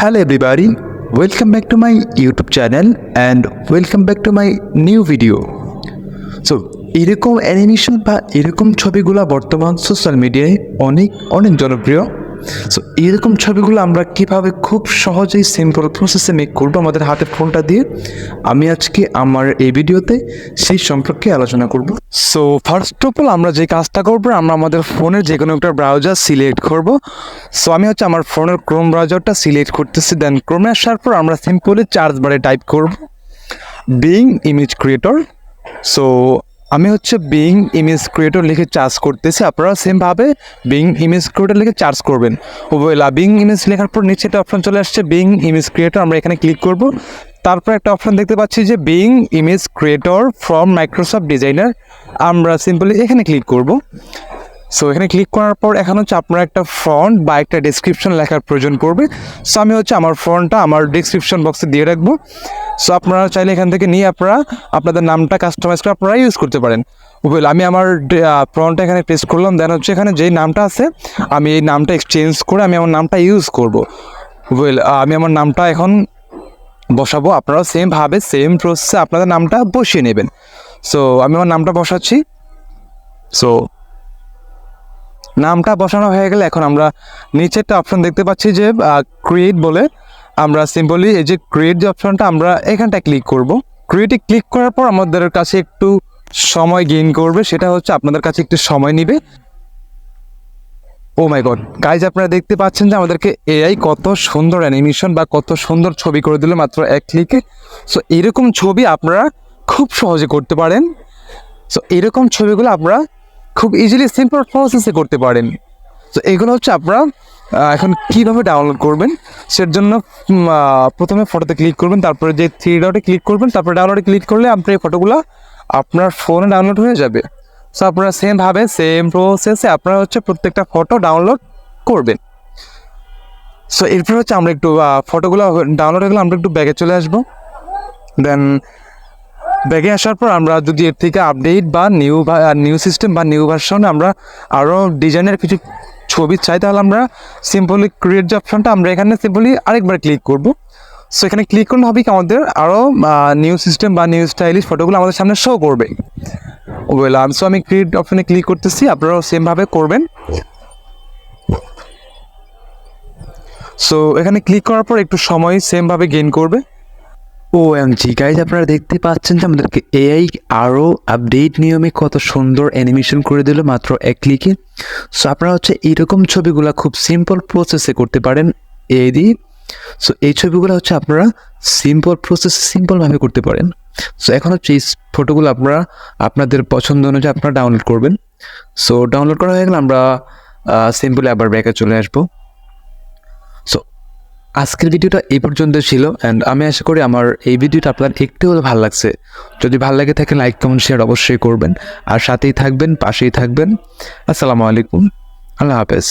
Hello everybody, welcome back to my YouTube channel and welcome back to my new video. So এরকম animation বা এরকম ছবিগুলো বর্তমান social মিডিয়ায় অনেক জনপ্রিয়। সো এরকম ছবিগুলো আমরা কিভাবে খুব সহজেই সিম্পল প্রসেসে মেক করবো আমাদের হাতে ফোনটা দিয়ে, আমি আজকে আমার এই ভিডিওতে সেই সম্পর্কে আলোচনা করব। সো ফার্স্ট অফ অল আমরা যে কাজটা করবো, আমরা আমাদের ফোনের যে কোনো একটা ব্রাউজার সিলেক্ট করব। সো আমি আমার ফোনের ক্রোম ব্রাউজারটা সিলেক্ট করতেছি। দেন ক্রোমে আসার পর আমরা সিম্পলি সার্চ বারে টাইপ করব বিং ইমেজ ক্রিয়েটর। সো আমি বিং ইমেজ ক্রিয়েটর লিখে চার্জ করতেছি, আপনারা সেমভাবে বিং ইমেজ ক্রিয়েটর লিখে চার্জ করবেন। বিং ইমেজ লেখার পর নিচে একটা অপশন চলে আসছে বিং ইমেজ ক্রিয়েটর, আমরা এখানে ক্লিক করব। তারপর একটা অপশন দেখতে পাচ্ছি যে being image creator from Microsoft designer, আমরা সিম্পলি এখানে ক্লিক করব। সো এখানে ক্লিক করার পর এখন আপনার একটা ফন্ট বা একটা ডেসক্রিপশন লেখার প্রয়োজন পড়বে। সো আমি আমার ফন্টটা আমার ডেসক্রিপশন বক্সে দিয়ে রাখবো। সো আপনারা চাইলে এখান থেকে নিয়ে আপনাদের নামটা কাস্টমাইজ করে আপনারা ইউজ করতে পারেন। আমি আমার ফন্টটা এখানে পেস্ট করলাম। দেন এখানে যেই নামটা আছে আমি এই নামটা এক্সচেঞ্জ করে আমি আমার নামটা ইউজ করব। আমি আমার নামটা এখন বসাবো, আপনারাও সেমভাবে সেম প্রসেসে আপনাদের নামটা বসিয়ে নেবেন। সো আমি আমার নামটা বসাচ্ছি। সো নামটা বসানো হয়ে গেলে এখন আমরা নিচে একটা অপশন দেখতে পাচ্ছি যে ক্রিয়েট বলে, আমরা সিম্পলি এই যে ক্রিয়েট যে অপশনটা আমরা এখানটা ক্লিক করব। ক্রিয়েটে ক্লিক করার পর আমাদের কাছে একটু সময় গেইন করবে, সেটা আপনাদের কাছে একটু সময় নেবে। ও মাই গড গাইজ, আপনারা দেখতে পাচ্ছেন যে আমাদেরকে এআই কত সুন্দর অ্যানিমেশন বা কত সুন্দর ছবি করে দিল মাত্র এক ক্লিকে। সো এরকম ছবি আপনারা খুব সহজে করতে পারেন। সো এরকম ছবিগুলো আপনারা খুব ইজিলি সিম্পল প্রসেসে করতে পারেন। তো এগুলো আপনারা এখন কীভাবে ডাউনলোড করবেন, সেটার জন্য প্রথমে ফটোতে ক্লিক করবেন, তারপরে যে থ্রি ডটে ক্লিক করবেন, তারপরে ডাউনলোডে ক্লিক করলে আপনার এই ফটোগুলো আপনার ফোনে ডাউনলোড হয়ে যাবে। সো আপনারা সেমভাবে সেম প্রসেসে আপনারা প্রত্যেকটা ফটো ডাউনলোড করবেন। সো এরপর আমরা একটু ফটোগুলো ডাউনলোড হয়ে গেলে আমরা একটু ব্যাগে চলে আসবো। দেন ব্যাগে আসার পর আমরা যদি এর থেকে আপডেট বা নিউ সিস্টেম বা নিউ ভার্সন আমরা আরও ডিজাইনের কিছু ছবি চাই, তাহলে আমরা সিম্পলি ক্রিয়েট যে অপশনটা আমরা এখানে সিম্পলি আরেকবার ক্লিক করব। সো এখানে ক্লিক করলে হবে কি আমাদের আরও নিউ সিস্টেম বা নিউ স্টাইলিশ ফটোগুলো আমাদের সামনে শো করবে। সো আমি ক্রিয়েট অপশনে ক্লিক করতেছি, আপনারাও সেমভাবে করবেন। সো এখানে ক্লিক করার পর একটু সময় সেমভাবে গেইন করবে। OMG গাইজ, আপনারা দেখতে পাচ্ছেন যে আমাদেরকে এআই আরও আপডেট নিয়মে কত সুন্দর অ্যানিমেশন করে দিল মাত্র এক ক্লিকে। সো আপনারা এইরকম ছবিগুলো খুব সিম্পল প্রসেসে করতে পারেন এআই দিয়ে। সো এই ছবিগুলো আপনারা সিম্পল প্রসেসে সিম্পলভাবে করতে পারেন। সো এখন এই ফটোগুলো আপনারা আপনাদের পছন্দ অনুযায়ী আপনারা ডাউনলোড করবেন। সো ডাউনলোড করা হয়ে গেলে আমরা সিম্পলি আবার ব্যাকে চলে আসবো। সো আজকের ভিডিওটা এই পর্যন্ত ছিল অ্যান্ড আমি আশা করি আমার এই ভিডিওটা আপনার একটু হলেও ভালো লাগছে। যদি ভালো লাগে থাকে লাইক কমেন্ট শেয়ার অবশ্যই করবেন, আর সাথেই থাকবেন, পাশেই থাকবেন। আসসালামু আলাইকুম, আল্লাহ হাফেজ।